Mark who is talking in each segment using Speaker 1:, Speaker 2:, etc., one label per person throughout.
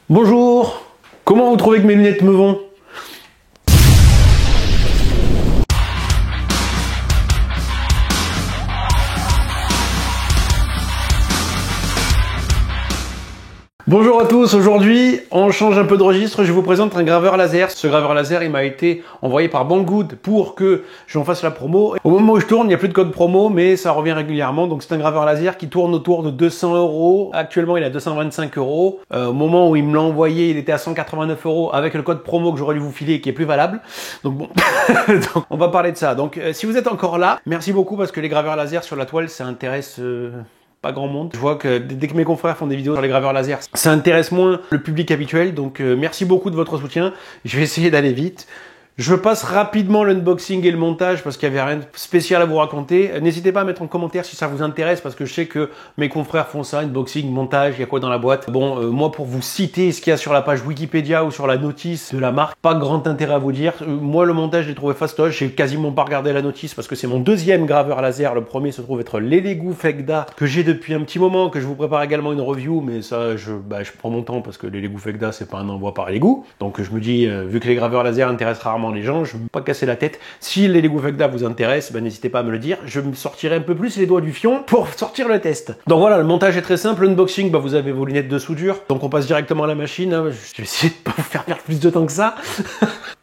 Speaker 1: Bonjour, comment vous trouvez que mes lunettes me vont? Bonjour à tous, aujourd'hui on change un peu de registre, je vous présente un graveur laser. Ce graveur laser il m'a été envoyé par Banggood pour que j'en fasse la promo. Au moment où je tourne il n'y a plus de code promo mais ça revient régulièrement, donc c'est un graveur laser qui tourne autour de 200 €. Actuellement il est à 225 €. Au moment où il me l'a envoyé il était à 189 € avec le code promo que j'aurais dû vous filer et qui est plus valable. Donc bon, donc, on va parler de ça. Donc si vous êtes encore là, merci beaucoup parce que les graveurs laser sur la toile ça intéresse... pas grand monde. Je vois que dès que mes confrères font des vidéos sur les graveurs laser, ça intéresse moins le public habituel. Donc merci beaucoup de votre soutien. Je vais essayer d'aller vite. Je passe rapidement l'unboxing et le montage parce qu'il n'y avait rien de spécial à vous raconter. N'hésitez pas à mettre en commentaire si ça vous intéresse parce que je sais que mes confrères font ça, unboxing, montage, il y a quoi dans la boîte. Bon, moi pour vous citer ce qu'il y a sur la page Wikipédia ou sur la notice de la marque, pas grand intérêt à vous dire. Moi le montage je l'ai trouvé fastoche, j'ai quasiment pas regardé la notice parce que c'est mon deuxième graveur laser. Le premier se trouve être l'Elegoo Fegda que j'ai depuis un petit moment, que je vous prépare également une review, mais ça je prends mon temps parce que l'Elegoo Fegda c'est pas un envoi par Elegoo. Donc je me dis, vu que les graveurs laser intéressent rarement les gens, je ne veux pas casser la tête. Si l'Elegoo Fegda vous intéresse, n'hésitez pas à me le dire. Je me sortirai un peu plus les doigts du fion pour sortir le test. Donc voilà, le montage est très simple. L'unboxing, vous avez vos lunettes de soudure. Donc on passe directement à la machine. Je vais essayer de pas vous faire perdre plus de temps que ça.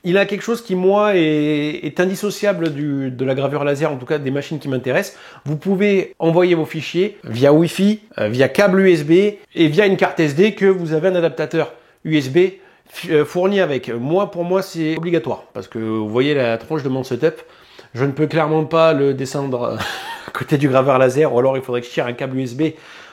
Speaker 1: Il a quelque chose qui, moi, est indissociable de la gravure laser, en tout cas des machines qui m'intéressent. Vous pouvez envoyer vos fichiers via Wi-Fi, via câble USB et via une carte SD que vous avez un adaptateur USB fourni avec. Pour moi, c'est obligatoire parce que vous voyez la tronche de mon setup. Je ne peux clairement pas le descendre à côté du graveur laser ou alors il faudrait que je tire un câble USB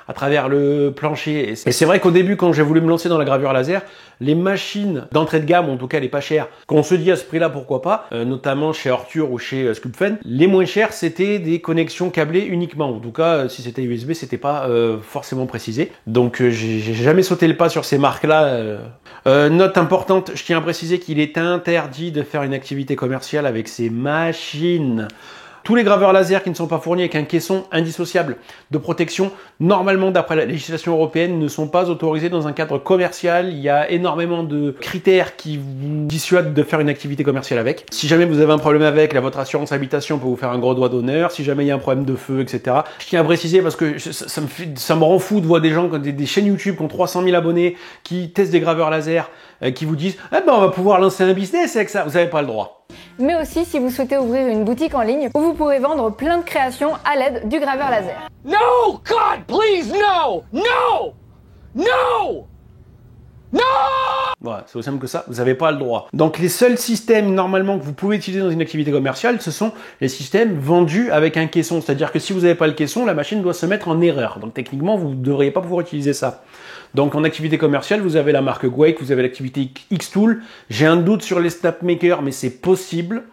Speaker 1: à travers le plancher. Et c'est vrai qu'au début, quand j'ai voulu me lancer dans la gravure laser, les machines d'entrée de gamme, en tout cas les pas chères, qu'on se dit à ce prix-là, pourquoi pas, notamment chez Arthur ou chez Sculpfen, les moins chères, c'était des connexions câblées uniquement. En tout cas, si c'était USB, c'était pas forcément précisé. Donc, j'ai jamais sauté le pas sur ces marques-là. Note importante, je tiens à préciser qu'il est interdit de faire une activité commerciale avec ces machines. Tous les graveurs laser qui ne sont pas fournis avec un caisson indissociable de protection, normalement d'après la législation européenne, ne sont pas autorisés dans un cadre commercial. Il y a énormément de critères qui vous dissuadent de faire une activité commerciale avec. Si jamais vous avez un problème avec, votre assurance habitation peut vous faire un gros doigt d'honneur. Si jamais il y a un problème de feu, etc. Je tiens à préciser parce que ça me rend fou de voir des gens, des chaînes YouTube qui ont 300 000 abonnés, qui testent des graveurs laser, qui vous disent « Ah ben on va pouvoir lancer un business avec ça ». Vous n'avez pas le droit.
Speaker 2: Mais aussi si vous souhaitez ouvrir une boutique en ligne où vous pourrez vendre plein de créations à l'aide du graveur laser.
Speaker 3: No! God, please, no! No! No! No!
Speaker 1: Voilà, c'est aussi simple que ça, vous n'avez pas le droit. Donc les seuls systèmes normalement que vous pouvez utiliser dans une activité commerciale, ce sont les systèmes vendus avec un caisson. C'est-à-dire que si vous n'avez pas le caisson, la machine doit se mettre en erreur. Donc techniquement, vous ne devriez pas pouvoir utiliser ça. Donc en activité commerciale, vous avez la marque Gwake, vous avez l'activité Xtool. J'ai un doute sur les Snapmaker, mais c'est possible.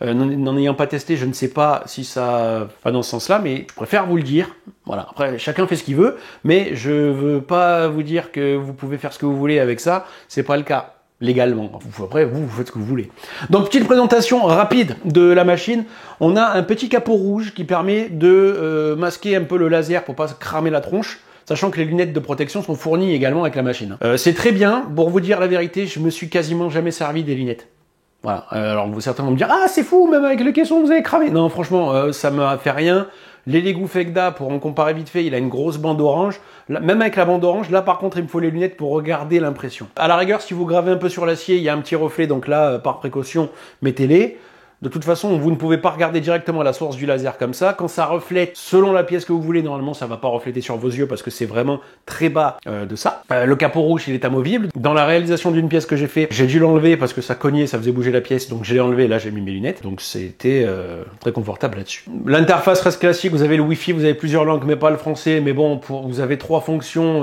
Speaker 1: N'en ayant pas testé, je ne sais pas si ça va dans ce sens-là, mais je préfère vous le dire. Voilà. Après, chacun fait ce qu'il veut, mais je veux pas vous dire que vous pouvez faire ce que vous voulez avec ça. C'est pas le cas légalement. Après, vous faites ce que vous voulez. Donc, petite présentation rapide de la machine. On a un petit capot rouge qui permet de masquer un peu le laser pour pas se cramer la tronche. Sachant que les lunettes de protection sont fournies également avec la machine. C'est très bien. Pour vous dire la vérité, je me suis quasiment jamais servi des lunettes. Voilà. Alors certains vont me dire « Ah, c'est fou, même avec le caisson, vous avez cramé !» Non, franchement, ça m'a fait rien. L'Elegoo Fegda, pour en comparer vite fait, il a une grosse bande orange. Là, même avec la bande orange, là par contre, il me faut les lunettes pour regarder l'impression. À la rigueur, si vous gravez un peu sur l'acier, il y a un petit reflet, donc là, par précaution, mettez-les. De toute façon, vous ne pouvez pas regarder directement la source du laser comme ça. Quand ça reflète selon la pièce que vous voulez, normalement, ça ne va pas refléter sur vos yeux parce que c'est vraiment très bas de ça. Le capot rouge, il est amovible. Dans la réalisation d'une pièce que j'ai fait, j'ai dû l'enlever parce que ça cognait, ça faisait bouger la pièce. Donc, je l'ai enlevé. Là, j'ai mis mes lunettes. Donc, c'était très confortable là-dessus. L'interface reste classique. Vous avez le Wi-Fi, vous avez plusieurs langues, mais pas le français. Mais bon, vous avez 3 fonctions.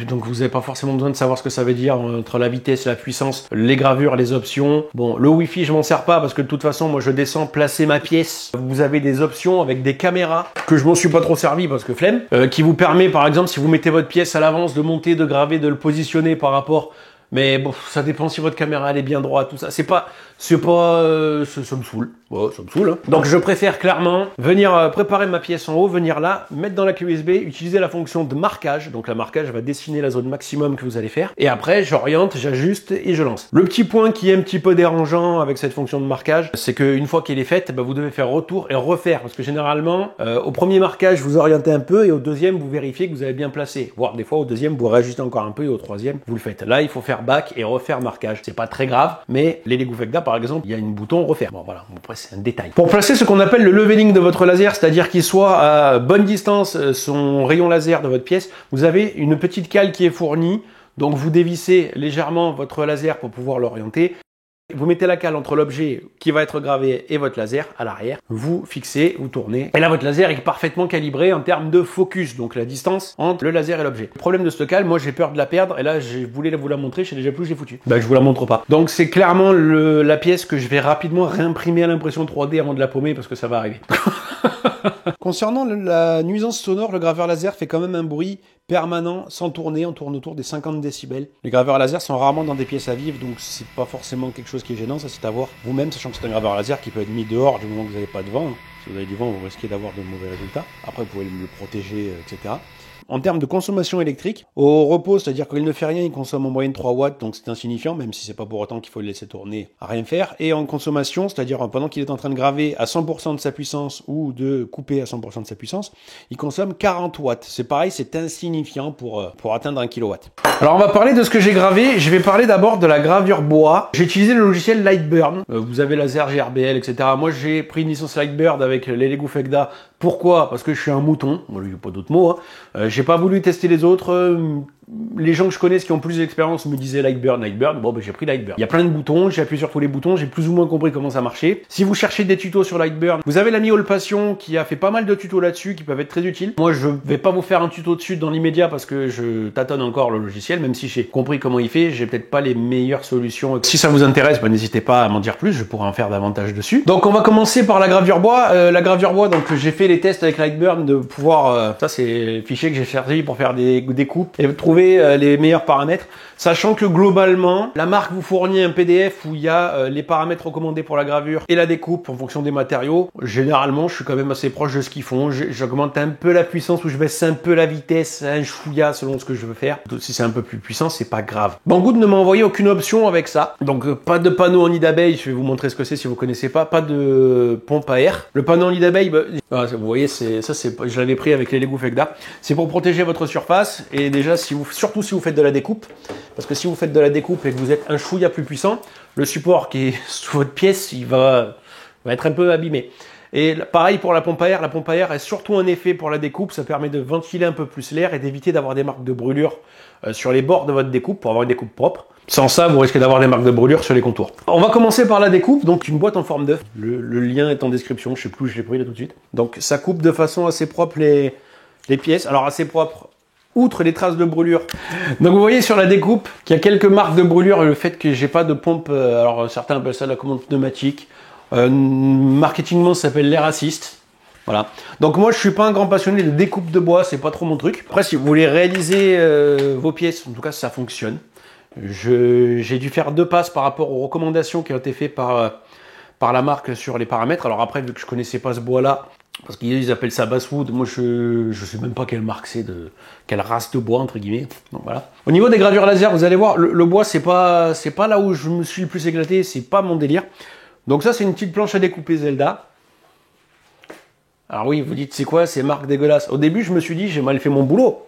Speaker 1: Donc, vous n'avez pas forcément besoin de savoir ce que ça veut dire entre la vitesse, la puissance, les gravures, les options. Bon, le Wi-Fi, je m'en sers pas parce que de toute façon, moi je descends placer ma pièce. Vous avez des options avec des caméras que je m'en suis pas trop servi parce que flemme, qui vous permet par exemple si vous mettez votre pièce à l'avance de monter, de graver, de le positionner par rapport. Mais bon, ça dépend si votre caméra elle est bien droite, tout ça. Ça me saoule. Bon, ça me saoule. Hein. Donc je préfère clairement venir préparer ma pièce en haut, venir là, mettre dans la clé USB, utiliser la fonction de marquage. Donc la marquage va dessiner la zone maximum que vous allez faire. Et après, j'oriente, j'ajuste et je lance. Le petit point qui est un petit peu dérangeant avec cette fonction de marquage, c'est qu'une fois qu'elle est faite, vous devez faire retour et refaire. Parce que généralement, au premier marquage, vous orientez un peu et au deuxième, vous vérifiez que vous avez bien placé. Voire des fois, au deuxième, vous réajustez encore un peu et au troisième, vous le faites. Là, il faut faire back et refaire marquage. C'est pas très grave, mais les Lego Fekda, par exemple, il y a une bouton refaire. Bon, voilà. Bon, après, c'est un détail. Pour placer ce qu'on appelle le leveling de votre laser, c'est-à-dire qu'il soit à bonne distance son rayon laser de votre pièce, vous avez une petite cale qui est fournie. Donc vous dévissez légèrement votre laser pour pouvoir l'orienter. Vous mettez la cale entre l'objet qui va être gravé et votre laser à l'arrière. Vous fixez, vous tournez. Et là, votre laser est parfaitement calibré en termes de focus, donc la distance entre le laser et l'objet. Le problème de cette cale, moi j'ai peur de la perdre. Et là, je voulais vous la montrer, je sais déjà plus où je l'ai foutu. Je vous la montre pas. Donc c'est clairement la pièce que je vais rapidement réimprimer à l'impression 3D avant de la paumer parce que ça va arriver. Concernant la nuisance sonore, le graveur laser fait quand même un bruit permanent sans tourner, on tourne autour des 50 décibels. Les graveurs laser sont rarement dans des pièces à vivre, donc c'est pas forcément quelque chose qui est gênant, ça c'est à voir vous-même, sachant que c'est un graveur laser qui peut être mis dehors du moment que vous n'avez pas de vent. Si vous avez du vent, vous risquez d'avoir de mauvais résultats. Après, vous pouvez le protéger, etc. En termes de consommation électrique, au repos, c'est-à-dire qu'il ne fait rien, il consomme en moyenne 3 watts, donc c'est insignifiant, même si c'est pas pour autant qu'il faut le laisser tourner à rien faire. Et en consommation, c'est-à-dire pendant qu'il est en train de graver à 100% de sa puissance ou de couper à 100% de sa puissance, il consomme 40 watts. C'est pareil, c'est insignifiant pour atteindre 1 kW. Alors on va parler de ce que j'ai gravé. Je vais parler d'abord de la gravure bois. J'ai utilisé le logiciel Lightburn. Vous avez laser, GRBL, etc. Moi j'ai pris une licence Lightburn avec les Lego Fekda. Pourquoi? Parce que je suis un mouton. Bon, il n'y a pas d'autres mots. Hein. J'ai pas voulu tester les autres. Les gens que je connais qui ont plus d'expérience me disaient Lightburn. Bon, j'ai pris Lightburn. Il y a plein de boutons, j'ai appuyé sur tous les boutons, j'ai plus ou moins compris comment ça marchait. Si vous cherchez des tutos sur Lightburn, vous avez l'ami All Passion qui a fait pas mal de tutos là-dessus qui peuvent être très utiles. Moi, je vais pas vous faire un tuto dessus dans l'immédiat parce que je tâtonne encore le logiciel, même si j'ai compris comment il fait, j'ai peut-être pas les meilleures solutions. Si ça vous intéresse, n'hésitez pas à m'en dire plus, je pourrais en faire davantage dessus. Donc, on va commencer par la gravure bois. La gravure bois, donc j'ai fait les tests avec Lightburn de pouvoir... ça, c'est le fichier que j'ai servi pour faire des coupes et trouver les meilleurs paramètres, sachant que globalement, la marque vous fournit un PDF où il y a les paramètres recommandés pour la gravure et la découpe en fonction des matériaux. Généralement, je suis quand même assez proche de ce qu'ils font. J'augmente un peu la puissance ou je baisse un peu la vitesse, un chouïa selon ce que je veux faire. Si c'est un peu plus puissant, c'est pas grave. Banggood ne m'a envoyé aucune option avec ça. Donc, pas de panneau en nid d'abeille. Je vais vous montrer ce que c'est si vous connaissez pas. Pas de pompe à air. Le panneau en nid d'abeille, vous voyez, je l'avais pris avec les Lego Fekda. C'est pour protéger votre surface et déjà, surtout si vous faites de la découpe, parce que si vous faites de la découpe et que vous êtes un chouïa plus puissant, le support qui est sous votre pièce, il va être un peu abîmé. Et pareil pour la pompe à air est surtout un effet pour la découpe, ça permet de ventiler un peu plus l'air et d'éviter d'avoir des marques de brûlure sur les bords de votre découpe pour avoir une découpe propre. Sans ça, vous risquez d'avoir des marques de brûlure sur les contours. On va commencer par la découpe, donc une boîte en forme d'œuf. Le lien est en description, je sais plus où je l'ai pris là tout de suite. Donc ça coupe de façon assez propre les pièces, alors assez propre. Outre les traces de brûlure. Donc vous voyez sur la découpe qu'il y a quelques marques de brûlure, le fait que j'ai pas de pompe, alors certains appellent ça la commande pneumatique, marketingement ça s'appelle l'air assist. Voilà. Donc moi je suis pas un grand passionné de découpe de bois, c'est pas trop mon truc. Après si vous voulez réaliser vos pièces, en tout cas ça fonctionne. J'ai dû faire 2 passes par rapport aux recommandations qui ont été faites par la marque sur les paramètres. Alors après vu que je connaissais pas ce bois là, parce qu'ils appellent ça basswood, moi je sais même pas quelle marque c'est, quelle race de bois entre guillemets. Donc voilà. Au niveau des gravures laser, vous allez voir, le bois c'est pas là où je me suis le plus éclaté, c'est pas mon délire. Donc ça c'est une petite planche à découper Zelda. Alors oui, vous dites c'est quoi ces marques dégueulasses? Au début je me suis dit j'ai mal fait mon boulot.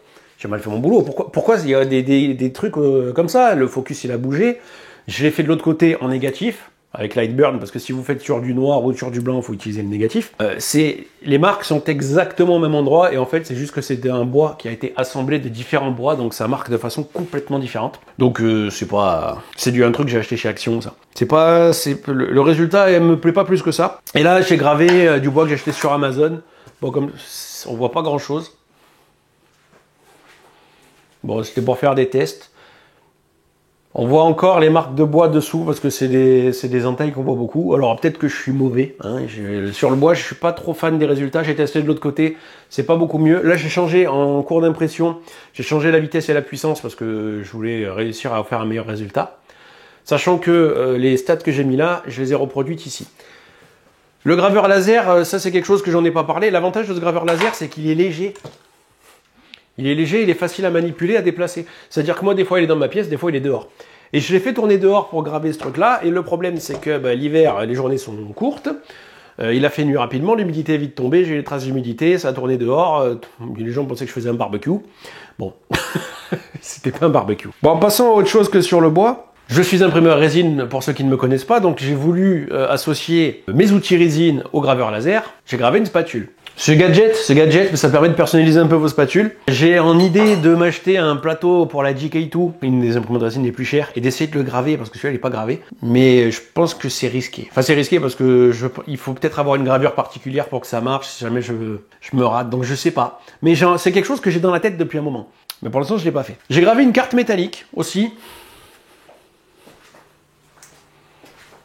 Speaker 1: Pourquoi il y a des trucs comme ça? Le focus il a bougé. Je l'ai fait de l'autre côté en négatif. Avec Lightburn, parce que si vous faites sur du noir ou sur du blanc, il faut utiliser le négatif. Les marques sont exactement au même endroit, et en fait, c'est juste que c'est un bois qui a été assemblé de différents bois, donc ça marque de façon complètement différente. Donc c'est un truc que j'ai acheté chez Action, ça. Le résultat me plaît pas plus que ça. Et là, j'ai gravé du bois que j'ai acheté sur Amazon. Bon, comme on voit pas grand chose. Bon, c'était pour faire des tests. On voit encore les marques de bois dessous parce que c'est des entailles qu'on voit beaucoup. Alors peut-être que je suis mauvais. Hein. Sur le bois, je suis pas trop fan des résultats. J'ai testé de l'autre côté, c'est pas beaucoup mieux. Là, j'ai changé en cours d'impression. J'ai changé la vitesse et la puissance parce que je voulais réussir à faire un meilleur résultat. Sachant que les stats que j'ai mis là, je les ai reproduites ici. Le graveur laser, ça c'est quelque chose que j'en ai pas parlé. L'avantage de ce graveur laser, c'est qu'il est léger. Il est léger, il est facile à manipuler, à déplacer. C'est-à-dire que moi, des fois, il est dans ma pièce, des fois, il est dehors. Et je l'ai fait tourner dehors pour graver ce truc-là. Et le problème, c'est que l'hiver, les journées sont courtes. Il a fait nuit rapidement, l'humidité est vite tombée, j'ai eu des traces d'humidité, ça a tourné dehors. Les gens pensaient que je faisais un barbecue. Bon, c'était pas un barbecue. Bon, passons à autre chose que sur le bois. Je suis imprimeur résine pour ceux qui ne me connaissent pas, donc j'ai voulu associer mes outils résine au graveur laser. J'ai gravé une spatule. Ce gadget, ça permet de personnaliser un peu vos spatules. J'ai en idée de m'acheter un plateau pour la GK2, une des imprimantes résine les plus chères, et d'essayer de le graver, parce que celui-là, il n'est pas gravé. Mais je pense que c'est risqué. Enfin, c'est risqué parce que il faut peut-être avoir une gravure particulière pour que ça marche, si jamais je me rate, donc je sais pas. Mais c'est quelque chose que j'ai dans la tête depuis un moment. Mais pour l'instant, je l'ai pas fait. J'ai gravé une carte métallique, aussi.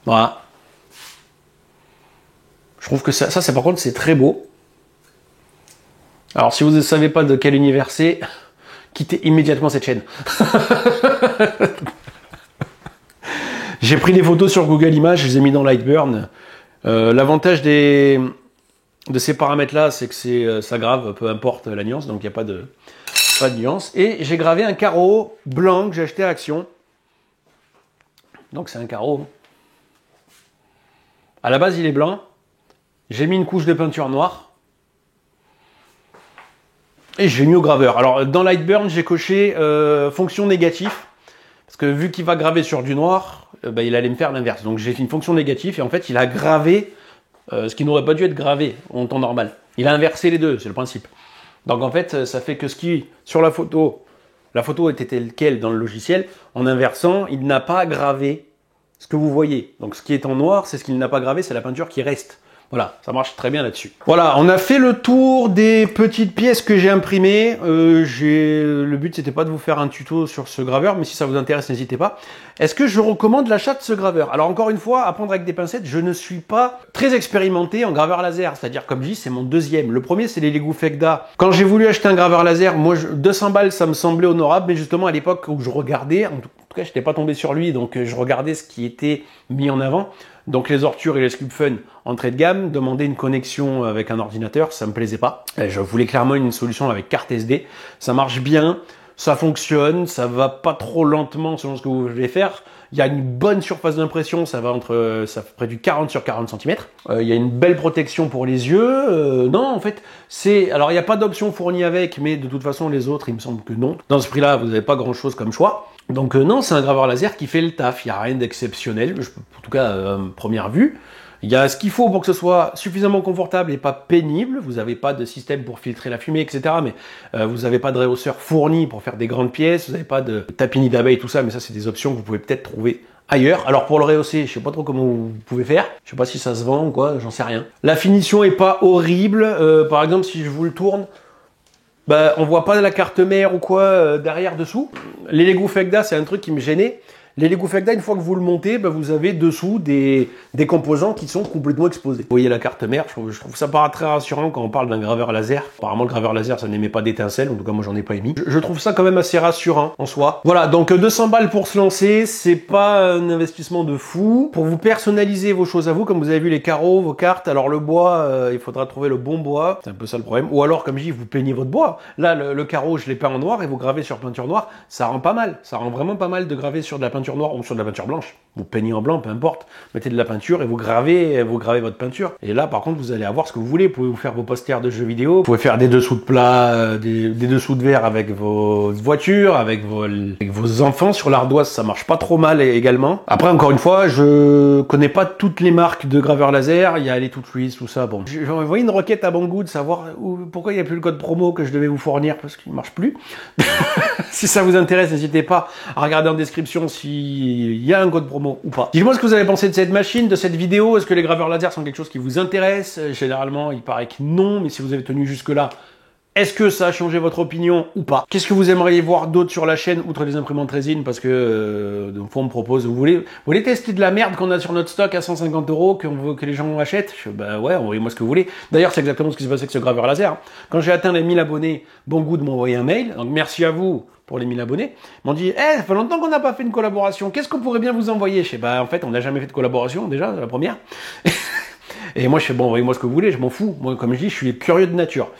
Speaker 1: Voilà. Je trouve que ça par contre, c'est très beau. Alors, si vous ne savez pas de quel univers c'est, quittez immédiatement cette chaîne. J'ai pris des photos sur Google Images, je les ai mis dans Lightburn. L'avantage de ces paramètres-là, c'est que ça grave, peu importe la nuance, donc il n'y a pas de nuance. Et j'ai gravé un carreau blanc que j'ai acheté à Action. Donc c'est un carreau. À la base, il est blanc. J'ai mis une couche de peinture noire. Et j'ai mis au graveur. Alors, dans Lightburn, j'ai coché fonction négative. Parce que vu qu'il va graver sur du noir, il allait me faire l'inverse. Donc, j'ai fait une fonction négative et en fait, il a gravé ce qui n'aurait pas dû être gravé en temps normal. Il a inversé les deux, c'est le principe. Donc, en fait, ça fait que ce qui, sur la photo était telle quelle dans le logiciel, en inversant, il n'a pas gravé ce que vous voyez. Donc, ce qui est en noir, c'est ce qu'il n'a pas gravé, c'est la peinture qui reste. Voilà, ça marche très bien là-dessus. Voilà, on a fait le tour des petites pièces que j'ai imprimées. Le but, c'était pas de vous faire un tuto sur ce graveur, mais si ça vous intéresse, n'hésitez pas. Est-ce que je recommande l'achat de ce graveur? Alors encore une fois, à prendre avec des pincettes, je ne suis pas très expérimenté en graveur laser. C'est-à-dire, comme je dis, c'est mon deuxième. Le premier, c'est les Lego Fekda. Quand j'ai voulu acheter un graveur laser, moi, 200 balles, ça me semblait honorable, mais justement, à l'époque où je regardais, en tout cas, je n'étais pas tombé sur lui, donc je regardais ce qui était mis en avant. Donc les Ortur et les Sculpfun entrée de gamme, demander une connexion avec un ordinateur, ça me plaisait pas. Je voulais clairement une solution avec carte SD. Ça marche bien, ça fonctionne, ça va pas trop lentement selon ce que vous voulez faire. Il y a une bonne surface d'impression, ça va près du 40 sur 40 cm. Il y a une belle protection pour les yeux. Non, en fait, alors il n'y a pas d'option fournie avec, mais de toute façon les autres, il me semble que non. Dans ce prix-là, vous n'avez pas grand-chose comme choix. Donc non, c'est un graveur laser qui fait le taf. Il n'y a rien d'exceptionnel, en tout cas première vue. Il y a ce qu'il faut pour que ce soit suffisamment confortable et pas pénible. Vous n'avez pas de système pour filtrer la fumée, etc. Mais vous n'avez pas de rehausseur fourni pour faire des grandes pièces. Vous n'avez pas de tapis d'abeille, tout ça. Mais ça, c'est des options que vous pouvez peut-être trouver ailleurs. Alors pour le rehausser, je sais pas trop comment vous pouvez faire. Je sais pas si ça se vend ou quoi, j'en sais rien. La finition est pas horrible. Par exemple, si je vous le tourne, on voit pas la carte mère ou quoi derrière dessous. Les Lego Fekda, c'est un truc qui me gênait. Les Lego Fekda, une fois que vous le montez, vous avez dessous des composants qui sont complètement exposés. Vous voyez la carte mère, je trouve ça pas très rassurant quand on parle d'un graveur laser. Apparemment, le graveur laser, ça n'émet pas d'étincelles, en tout cas, moi, j'en ai pas émis. Je trouve ça quand même assez rassurant en soi. Voilà, donc 200 balles pour se lancer, c'est pas un investissement de fou. Pour vous personnaliser vos choses à vous, comme vous avez vu les carreaux, vos cartes, alors le bois, il faudra trouver le bon bois, c'est un peu ça le problème. Ou alors, comme je dis, vous peignez votre bois. Là, le carreau, je l'ai peint en noir et vous gravez sur peinture noire, ça rend pas mal. Ça rend vraiment pas mal de graver sur de la peinture noire ou sur de la peinture blanche. Vous peignez en blanc, peu importe. Mettez de la peinture et vous gravez votre peinture. Et là, par contre, vous allez avoir ce que vous voulez. Vous pouvez vous faire vos posters de jeux vidéo. Vous pouvez faire des dessous de plat, des dessous de verre avec vos voitures, avec vos enfants. Sur l'ardoise, ça marche pas trop mal également. Après, encore une fois, je connais pas toutes les marques de graveurs laser. Il y a les Tout Suisse, tout ça. Bon, j'ai envoyé une requête à Banggood de savoir pourquoi il n'y a plus le code promo que je devais vous fournir parce qu'il marche plus. Si ça vous intéresse, n'hésitez pas à regarder en description s'il y a un code promo ou pas. Dites-moi ce que vous avez pensé de cette machine, de cette vidéo. Est-ce que les graveurs laser sont quelque chose qui vous intéresse? Généralement, il paraît que non, mais si vous avez tenu jusque-là, est-ce que ça a changé votre opinion ou pas? Qu'est-ce que vous aimeriez voir d'autre sur la chaîne, outre les imprimantes résine? Parce que, on me propose, vous voulez tester de la merde qu'on a sur notre stock à 150 €, que les gens achètent? Ouais, envoyez-moi ce que vous voulez. D'ailleurs, c'est exactement ce qui s'est passé avec ce graveur laser. Quand j'ai atteint les 1000 abonnés, Banggood m'a envoyé un mail. Donc, merci à vous pour les 1000 abonnés. Ils m'ont dit, ça fait longtemps qu'on n'a pas fait une collaboration. Qu'est-ce qu'on pourrait bien vous envoyer? En fait, on n'a jamais fait de collaboration, déjà, la première. Et moi, je fais, bon, envoyez-moi ce que vous voulez, je m'en fous. Moi, comme je dis, je suis curieux de nature.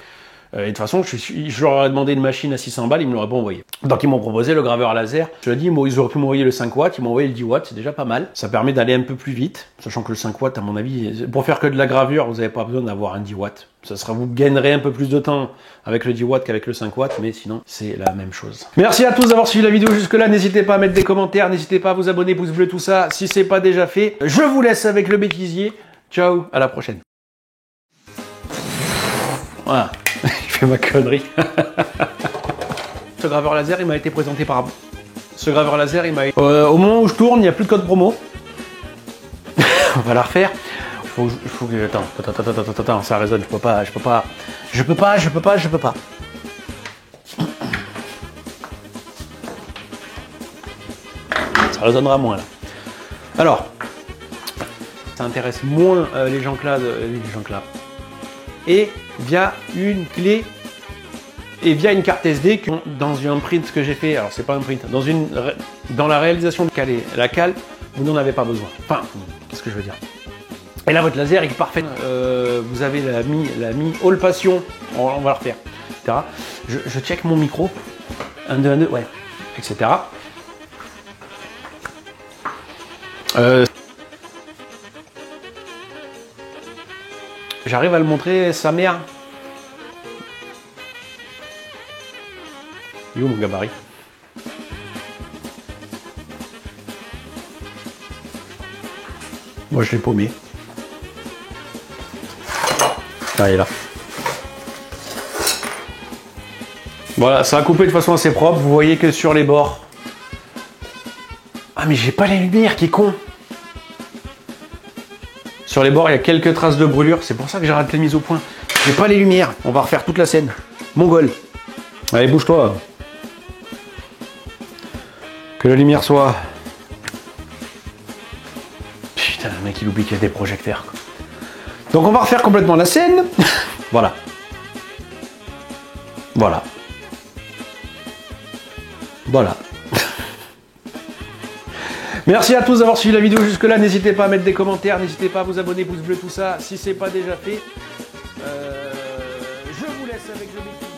Speaker 1: Et de toute façon, je leur ai demandé une machine à 600 balles, ils me l'auraient pas envoyé. Donc ils m'ont proposé le graveur laser. Je leur ai dit, bon, ils auraient pu m'envoyer le 5 watts, ils m'ont envoyé le 10 watts, c'est déjà pas mal. Ça permet d'aller un peu plus vite, sachant que le 5 watts, à mon avis, pour faire que de la gravure, vous n'avez pas besoin d'avoir un 10 watts. Vous gagnerez un peu plus de temps avec le 10 watts qu'avec le 5 watts, mais sinon, c'est la même chose. Merci à tous d'avoir suivi la vidéo jusque-là. N'hésitez pas à mettre des commentaires, n'hésitez pas à vous abonner, pouce bleu, tout ça, si c'est pas déjà fait. Je vous laisse avec le bêtisier. Ciao, à la prochaine. Voilà. Je fais ma connerie. Ce graveur laser, il m'a été présenté par... Ce graveur laser, il m'a été... au moment où je tourne, il n'y a plus de code promo. On va la refaire. Il faut que... Attends, ça résonne, je peux pas. Ça résonnera moins, là. Alors, ça intéresse moins les gens là. Et via une clé et via une carte SD que dans un print que j'ai fait, alors c'est pas un print, dans la réalisation de caler la cale, vous n'en avez pas besoin. Enfin, qu'est-ce que je veux dire? Et là votre laser est parfait. Vous avez la Mi All Passion, on va le refaire, etc. Je check mon micro, 1, 2, 1, 2, ouais, etc. J'arrive à le montrer, sa mère. Il est où mon gabarit? Moi je l'ai paumé. Ah, il est là. Voilà, ça a coupé de façon assez propre. Vous voyez que sur les bords. Ah mais j'ai pas les lumières, qui est con. Sur les bords, il y a quelques traces de brûlure. C'est pour ça que j'ai raté la mise au point. J'ai pas les lumières. On va refaire toute la scène. Mongol. Allez, bouge-toi. Que la lumière soit... Putain, le mec, il oublie qu'il y a des projecteurs, quoi. Donc, on va refaire complètement la scène. Voilà. Voilà. Voilà. Merci à tous d'avoir suivi la vidéo jusque-là. N'hésitez pas à mettre des commentaires, n'hésitez pas à vous abonner, pouce bleu, tout ça, si c'est pas déjà fait. Je vous laisse avec le défi.